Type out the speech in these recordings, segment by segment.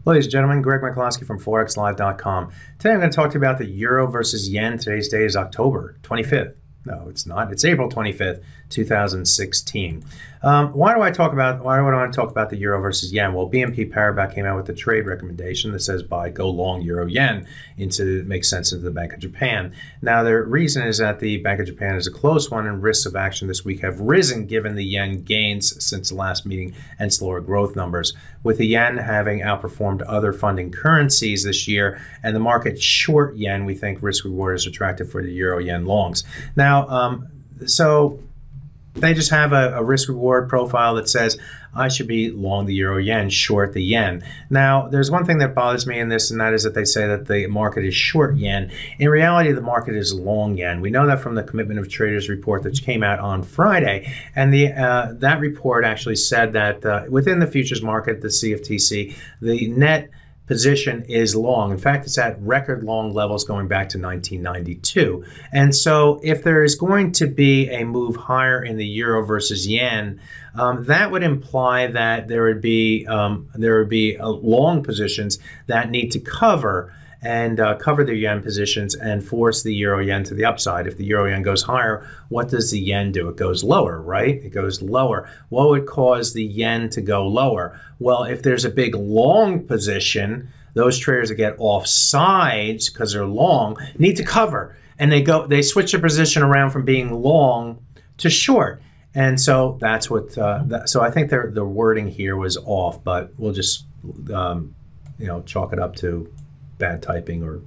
Ladies and gentlemen, Greg Mikulowski from ForexLive.com. Today I'm going to talk to you about the euro versus yen. Today's date is October 25th. No, it's not. It's April 25th, 2016. Why do I want to talk about the euro versus yen? Well, BNP Paribas came out with a trade recommendation that says go long euro yen makes sense into the Bank of Japan. Now, the reason is that the Bank of Japan is a close one, and risks of action this week have risen given the yen gains since the last meeting and slower growth numbers. With the yen having outperformed other funding currencies this year and the market short yen, we think risk reward is attractive for the euro yen longs. Now, so they just have a risk reward profile that says I should be long the euro yen, short the yen. Now, there's one thing that bothers me in this, and that is that they say that the market is short yen. In reality, the market is long yen. We know that from the Commitment of Traders report that came out on Friday, and that report actually said that within the futures market, the CFTC, the net position is long. In fact, it's at record long levels going back to 1992. And so if there is going to be a move higher in the euro versus yen, that would imply that there would be long positions that need to cover the yen positions and force the euro yen to the upside. If the euro yen goes higher, what does the yen do? It goes lower, right? It goes lower. What would cause the yen to go lower? Well, if there's a big long position, those traders that get off sides because they're long need to cover, and they switch their position around from being long to short. And so that's what. So I think the wording here was off, but we'll just chalk it up to bad typing or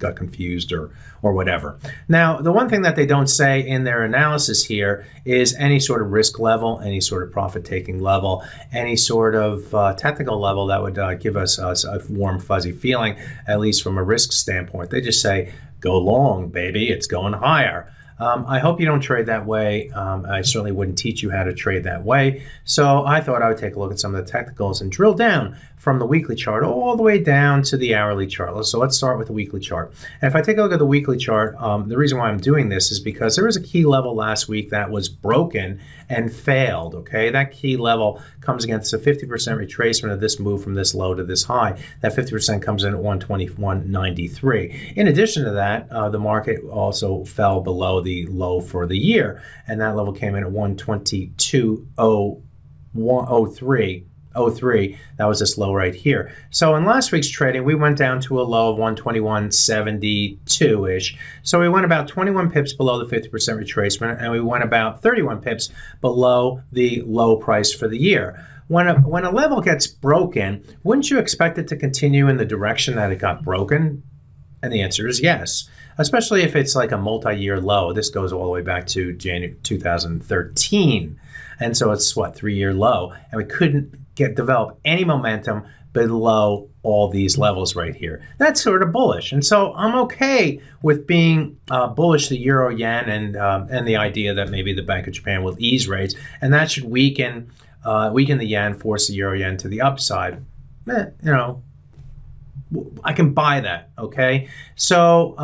got confused or whatever. Now, the one thing that they don't say in their analysis here is any sort of risk level, any sort of profit-taking level, any sort of technical level that would give us a warm, fuzzy feeling, at least from a risk standpoint. They just say, go long, baby, it's going higher. I hope you don't trade that way. I certainly wouldn't teach you how to trade that way. So I thought I would take a look at some of the technicals and drill down from the weekly chart all the way down to the hourly chart. So let's start with the weekly chart. And if I take a look at the weekly chart, the reason why I'm doing this is because there was a key level last week that was broken and failed, okay? That key level comes against a 50% retracement of this move from this low to this high. That 50% comes in at 121.93. In addition to that, the market also fell below the low for the year, and that level came in at 122.03. That was this low right here. So in last week's trading, we went down to a low of 121.72-ish. So we went about 21 pips below the 50% retracement, and we went about 31 pips below the low price for the year. When a level gets broken, wouldn't you expect it to continue in the direction that it got broken? And the answer is yes, especially if it's like a multi-year low. This goes all the way back to January 2013. And so it's, what, 3-year low. And we couldn't develop any momentum below all these levels right here. That's sort of bullish. And so I'm okay with being bullish the euro yen and the idea that maybe the Bank of Japan will ease rates. And that should weaken the yen, force the euro yen to the upside. I can buy that, okay? So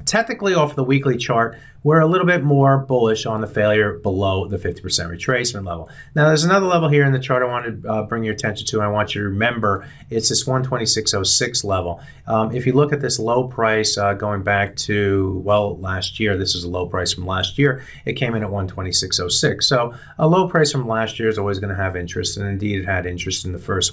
technically off the weekly chart, we're a little bit more bullish on the failure below the 50% retracement level. Now, there's another level here in the chart I want to bring your attention to. I want you to remember it's this 126.06 level. If you look at this low price going back to, well, last year, this is a low price from last year. It came in at 126.06. So a low price from last year is always going to have interest, and indeed it had interest in the first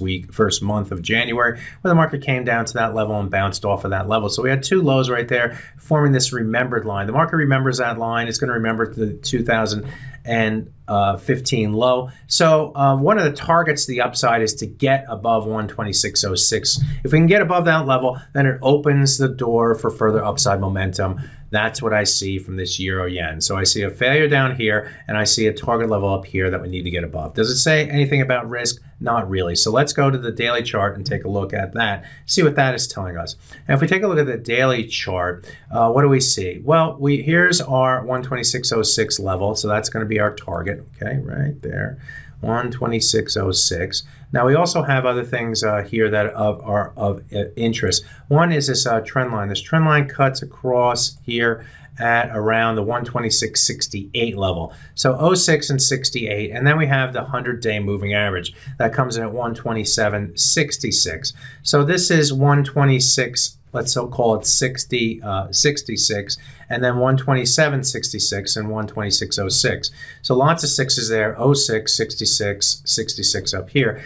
month of January, where the market came down to that level and bounced off of that level. So we had two lows right there forming this remembered line. The market remembers that line. It's going to remember the 2015 low. So one of the targets to the upside is to get above 126.06. If we can get above that level, then it opens the door for further upside momentum. That's what I see from this euro yen. So I see a failure down here, and I see a target level up here that we need to get above. Does it say anything about risk? Not really. So let's go to the daily chart and take a look at that, see what that is telling us. And if we take a look at the daily chart, what do we see? Well, here's our 126.06 level. So that's going to be our target, okay, right there. 126.06. Now we also have other things here that are of interest. One is this trend line. This trend line cuts across here at around the 126.68 level. So 06 and 68, and then we have the 100-day moving average that comes in at 127.66. So this is 126. Let's call it 66, and then 127.66 and 126.06. So lots of sixes there, 06, 66, 66 up here.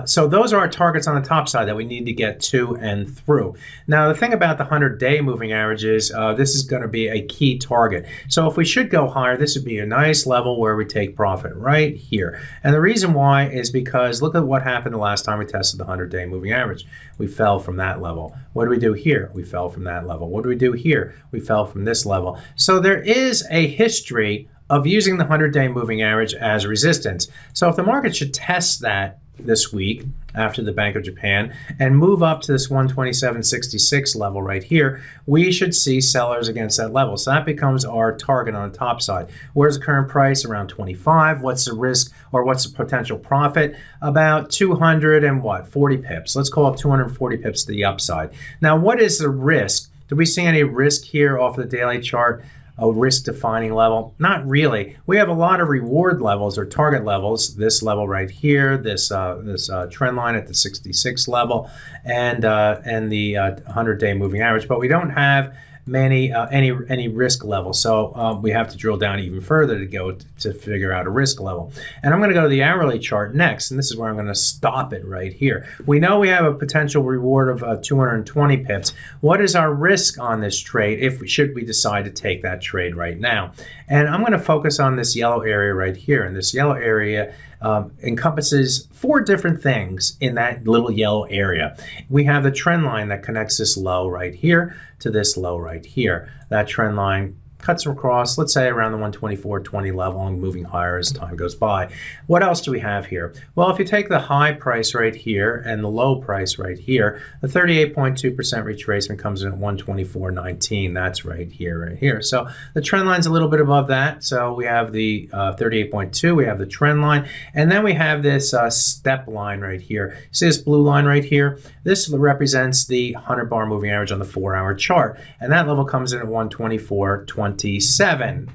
So those are our targets on the top side that we need to get to and through. Now, the thing about the 100-day moving average is this is going to be a key target. So if we should go higher, this would be a nice level where we take profit right here. And the reason why is because look at what happened the last time we tested the 100-day moving average. We fell from that level. What do we do here? We fell from that level. What do we do here? We fell from this level. So there is a history of using the 100-day moving average as resistance. So if the market should test that this week after the Bank of Japan and move up to this 127.66 level right here, we should see sellers against that level. So that becomes our target on the top side. Where's the current price? Around 25. What's the risk or what's the potential profit? About 240 pips. Let's call it 240 pips to the upside. Now, what is the risk? Do we see any risk here off the daily chart? A risk-defining level? Not really. We have a lot of reward levels or target levels. This level right here, this trend line at the 66 level, and the 100-day moving average. But we don't have any risk level. So we have to drill down even further to go to figure out a risk level. And I'm going to go to the hourly chart next, and this is where I'm going to stop it right here. We know we have a potential reward of 220 pips. What is our risk on this trade should we decide to take that trade right now? And I'm going to focus on this yellow area right here. And this yellow area encompasses 4 different things in that little yellow area. We have the trend line that connects this low right here to this low right here. That trend line cuts across, let's say around the 124.20 level and moving higher as time goes by. What else do we have here? Well, if you take the high price right here and the low price right here, the 38.2% retracement comes in at 124.19. That's right here. So the trend line's a little bit above that. So we have the 38.2, we have the trend line, and then we have this step line right here. See this blue line right here? This represents the 100-bar moving average on the 4-hour chart, and that level comes in at 124.27,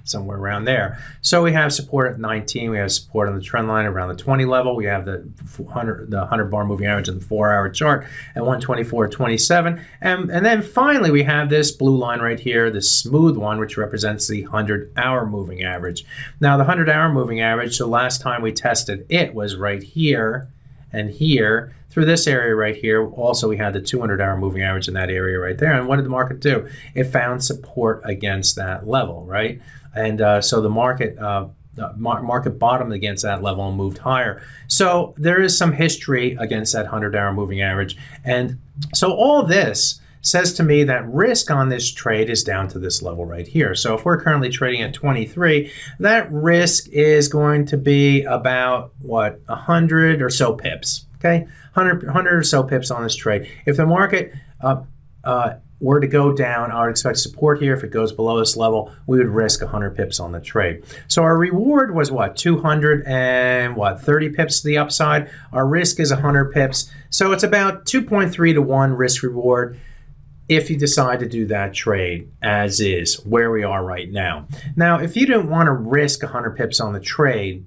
somewhere around there. So we have support at 19, we have support on the trend line around the 20 level, we have the 100-bar moving average on the 4-hour chart at 124.27, and then finally we have this blue line right here, this smooth one, which represents the 100-hour moving average. Now the 100-hour moving average, so last time we tested it was right here and here. Through this area right here, also we had the 200-hour moving average in that area right there. And what did the market do? It found support against that level, right? And so the market bottomed against that level and moved higher. So there is some history against that 100-hour moving average. And so all this says to me that risk on this trade is down to this level right here. So if we're currently trading at 23, that risk is going to be about, what, 100 or so pips, okay? 100 or so pips on this trade. If the market were to go down, I would expect support here. If it goes below this level, we would risk 100 pips on the trade. So our reward was what, 30 pips to the upside. Our risk is 100 pips. So it's about 2.3 to 1 risk reward if you decide to do that trade as is, where we are right now. Now, if you don't want to risk 100 pips on the trade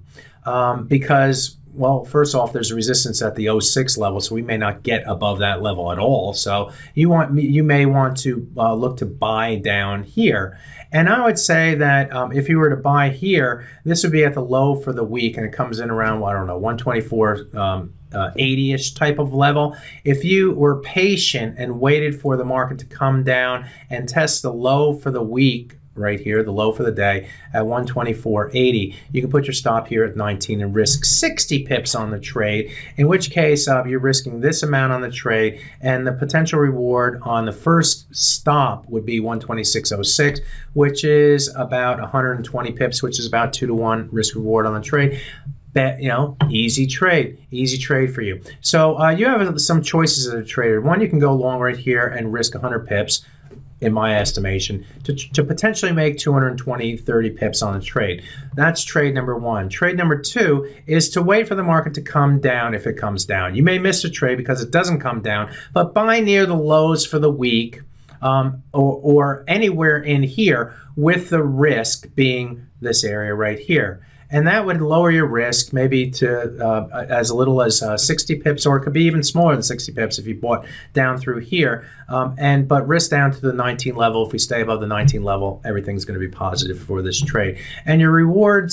because, well, first off, there's a resistance at the 06 level, so we may not get above that level at all. So you may want to look to buy down here. And I would say that if you were to buy here, this would be at the low for the week, and it comes in around, well, I don't know, 124. 80-ish type of level. If you were patient and waited for the market to come down and test the low for the week right here, the low for the day at 124.80, you can put your stop here at 19 and risk 60 pips on the trade, in which case you're risking this amount on the trade, and the potential reward on the first stop would be 126.06, which is about 120 pips, which is about 2 to 1 risk reward on the trade. Easy trade for you. So you have some choices as a trader. One, you can go long right here and risk 100 pips, in my estimation, to potentially make 30 pips on a trade. That's trade number one. Trade number two is to wait for the market to come down if it comes down. You may miss a trade because it doesn't come down, but buy near the lows for the week. or anywhere in here, with the risk being this area right here. And that would lower your risk maybe to as little as 60 pips, or it could be even smaller than 60 pips if you bought down through here. But risk down to the 19 level. If we stay above the 19 level, everything's going to be positive for this trade. And your reward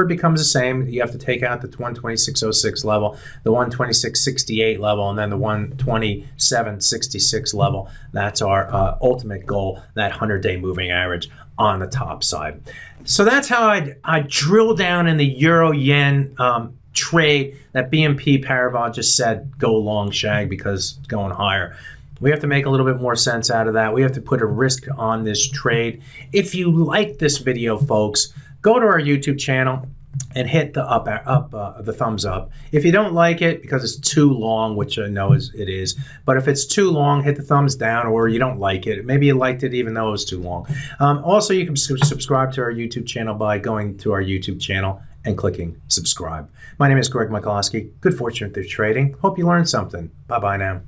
becomes the same. You have to take out the 126.06 level, the 126.68 level, and then the 127.66 level. That's our ultimate goal, that 100-day moving average on the top side. So that's how I drill down in the euro-yen trade that BNP Paribas just said go long shag because it's going higher. We have to make a little bit more sense out of that. We have to put a risk on this trade. If you like this video, folks, go to our YouTube channel and hit the the thumbs up. If you don't like it because it's too long, which I know it is, but if it's too long, hit the thumbs down, or you don't like it. Maybe you liked it even though it was too long. Also, you can subscribe to our YouTube channel by going to our YouTube channel and clicking subscribe. My name is Greg Michalowski. Good fortune through trading. Hope you learned something. Bye-bye now.